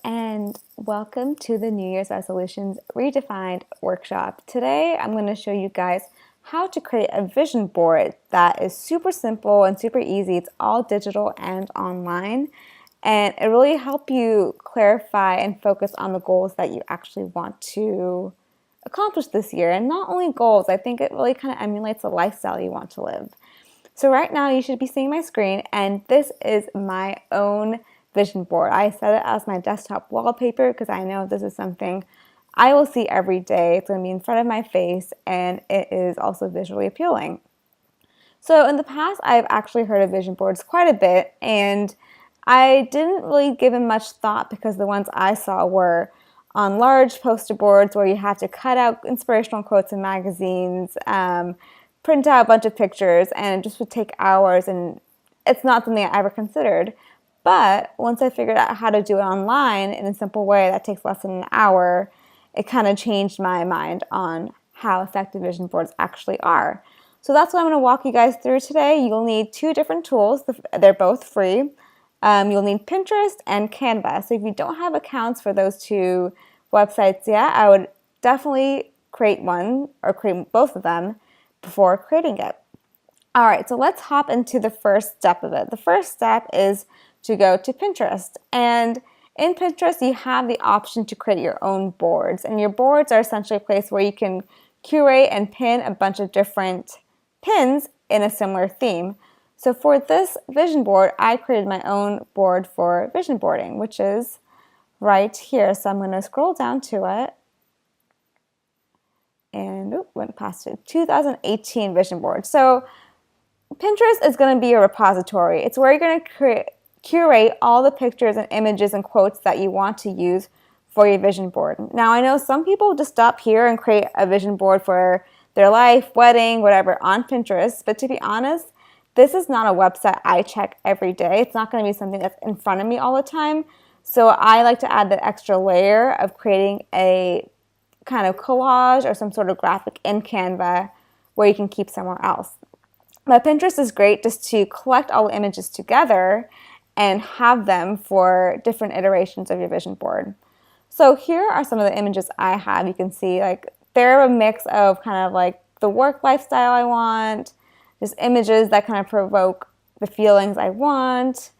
and welcome to the New Year's Resolutions Redefined workshop. Today I'm going to show you guys how to create a vision board that is super simple and super easy. It's all digital and online, and it really help you clarify and focus on the goals that you actually want to accomplish this year. And not only goals, I think it really kind of emulates the lifestyle you want to live. So right now you should be seeing my screen, and this is my own vision board. I set it as my desktop wallpaper because I know this is something I will see every day. It's going to be in front of my face, and it is also visually appealing. So in the past, I've actually heard of vision boards quite a bit, and I didn't really give them much thought because the ones I saw were on large poster boards where you have to cut out inspirational quotes in magazines, print out a bunch of pictures, and it just would take hours, and it's not something I ever considered. But once I figured out how to do it online in a simple way that takes less than an hour, it kind of changed my mind on how effective vision boards actually are. So that's what I'm going to walk you guys through today. You'll need two different tools. They're both free. You'll need Pinterest and Canva. So if you don't have accounts for those two websites yet, I would definitely create one or create both of them before creating it. All right, so let's hop into the first step of it. The first step is to go to Pinterest. And in Pinterest, you have the option to create your own boards. And your boards are essentially a place where you can curate and pin a bunch of different pins in a similar theme. So for this vision board, I created my own board for vision boarding, which is right here. So I'm going to scroll down to it. And went past it. 2018 vision board. So Pinterest is going to be a repository. It's where you're going to curate all the pictures and images and quotes that you want to use for your vision board. Now, I know some people just stop here and create a vision board for their life, wedding, whatever on Pinterest. But to be honest, this is not a website I check every day. It's not going to be something that's in front of me all the time. So I like to add that extra layer of creating a kind of collage or some sort of graphic in Canva where you can keep somewhere else. But Pinterest is great just to collect all the images together and have them for different iterations of your vision board. So here are some of the images I have. You can see like they're a mix of kind of like the work lifestyle I want, just images that kind of provoke the feelings I want.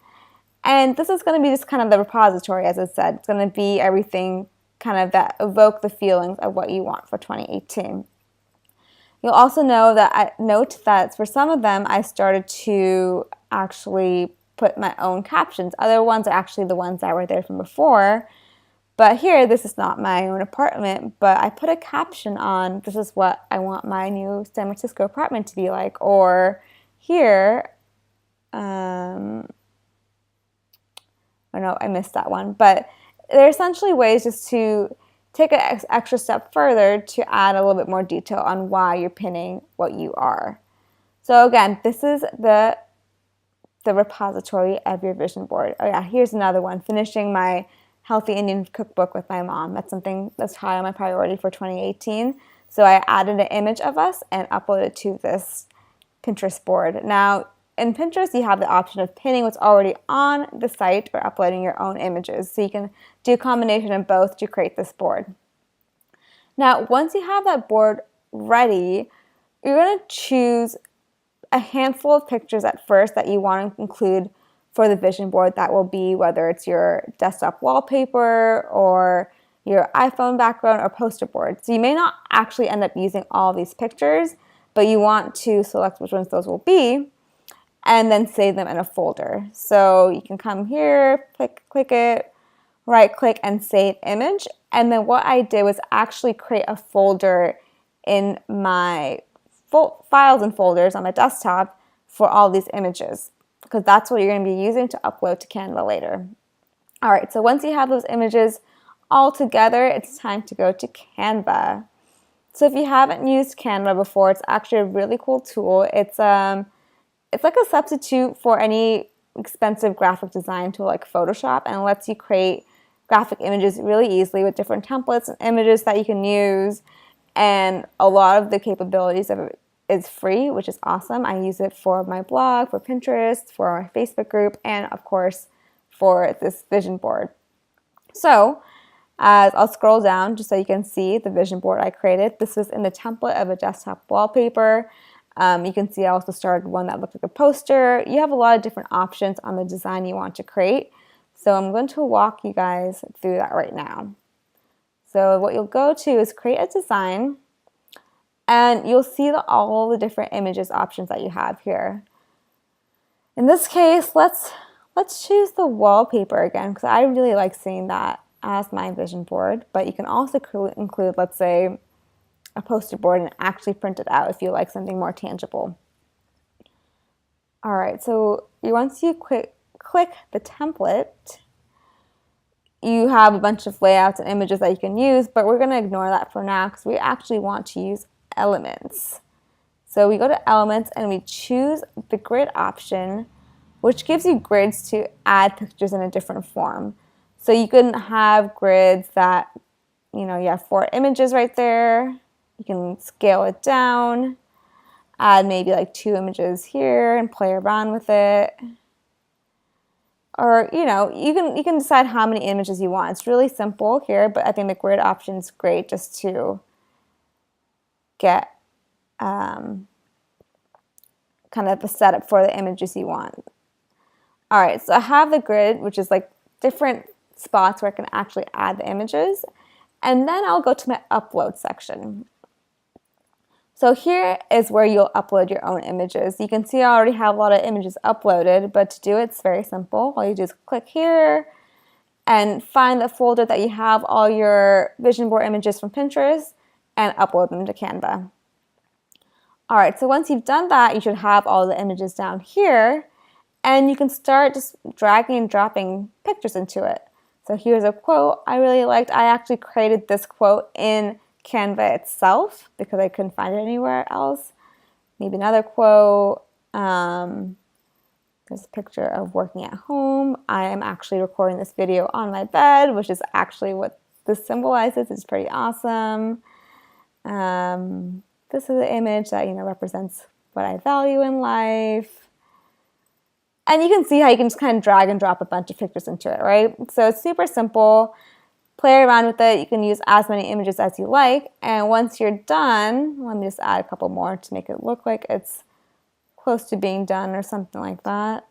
And this is going to be just kind of the repository, as I said. It's going to be everything kind of that evoke the feelings of what you want for 2018. You'll also note that for some of them, I started to actually put my own captions. Other ones are actually the ones that were there from before. But here, this is not my own apartment, but I put a caption on, this is what I want my new San Francisco apartment to be like. Or here, oh no, I missed that one. But they're essentially ways just to take an extra step further to add a little bit more detail on why you're pinning what you are. So again, this is the repository of your vision board. Oh yeah, here's another one, finishing my healthy Indian cookbook with my mom. That's something that's high on my priority for 2018. So I added an image of us and uploaded it to this Pinterest board. Now, in Pinterest, you have the option of pinning what's already on the site or uploading your own images. So you can do a combination of both to create this board. Now, once you have that board ready, you're going to choose a handful of pictures at first that you want to include for the vision board. That will be whether it's your desktop wallpaper or your iPhone background or poster board. So you may not actually end up using all these pictures, but you want to select which ones those will be and then save them in a folder. So you can come here, click it, right click and save image. And then what I did was actually create a folder in my files and folders on my desktop for all these images, because that's what you're going to be using to upload to Canva later. All right, so once you have those images all together, it's time to go to Canva. So if you haven't used Canva before, it's actually a really cool tool. It's like a substitute for any expensive graphic design tool like Photoshop, and it lets you create graphic images really easily with different templates and images that you can use. And a lot of the capabilities of it is free, which is awesome. I use it for my blog, for Pinterest, for my Facebook group, and of course for this vision board. So as I'll scroll down just so you can see the vision board I created. This was in the template of a desktop wallpaper. You can see I also started one that looked like a poster. You have a lot of different options on the design you want to create. So I'm going to walk you guys through that right now. So what you'll go to is create a design, and you'll see all the different images options that you have here. In this case, let's choose the wallpaper again, because I really like seeing that as my vision board. But you can also include, let's say, a poster board and actually print it out if you like something more tangible. All right, so once you click the template, you have a bunch of layouts and images that you can use, but we're going to ignore that for now because we actually want to use elements. So we go to elements and we choose the grid option, which gives you grids to add pictures in a different form. So you can have grids that, you have 4 images right there. You can scale it down, add maybe like 2 images here and play around with it. Or, you can decide how many images you want. It's really simple here, but I think the grid option is great just to get kind of a setup for the images you want. All right, so I have the grid, which is like different spots where I can actually add the images. And then I'll go to my upload section. So here is where you'll upload your own images. You can see I already have a lot of images uploaded, but to do it, it's very simple. All you do is click here and find the folder that you have all your vision board images from Pinterest and upload them to Canva. All right, so once you've done that, you should have all the images down here, and you can start just dragging and dropping pictures into it. So here's a quote I really liked. I actually created this quote in Canva itself because I couldn't find it anywhere else. Maybe another quote. There's a picture of working at home. I am actually recording this video on my bed, which is actually what this symbolizes. It's pretty awesome. This is an image that represents what I value in life. And you can see how you can just kind of drag and drop a bunch of pictures into it, right? So it's super simple. Play around with it. You can use as many images as you like. And once you're done, let me just add a couple more to make it look like it's close to being done or something like that.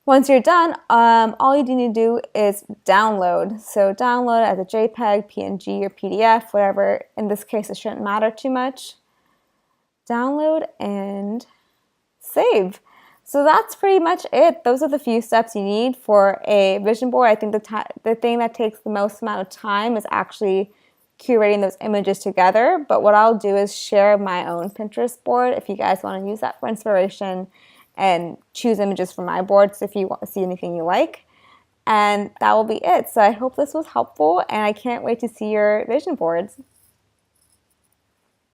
Once you're done, all you need to do is download. So download as a JPEG, PNG, or PDF, whatever. In this case, it shouldn't matter too much. Download and save. So that's pretty much it. Those are the few steps you need for a vision board. I think the thing that takes the most amount of time is actually curating those images together. But what I'll do is share my own Pinterest board if you guys want to use that for inspiration, and choose images from my boards if you want to see anything you like. And that will be it. So I hope this was helpful, and I can't wait to see your vision boards.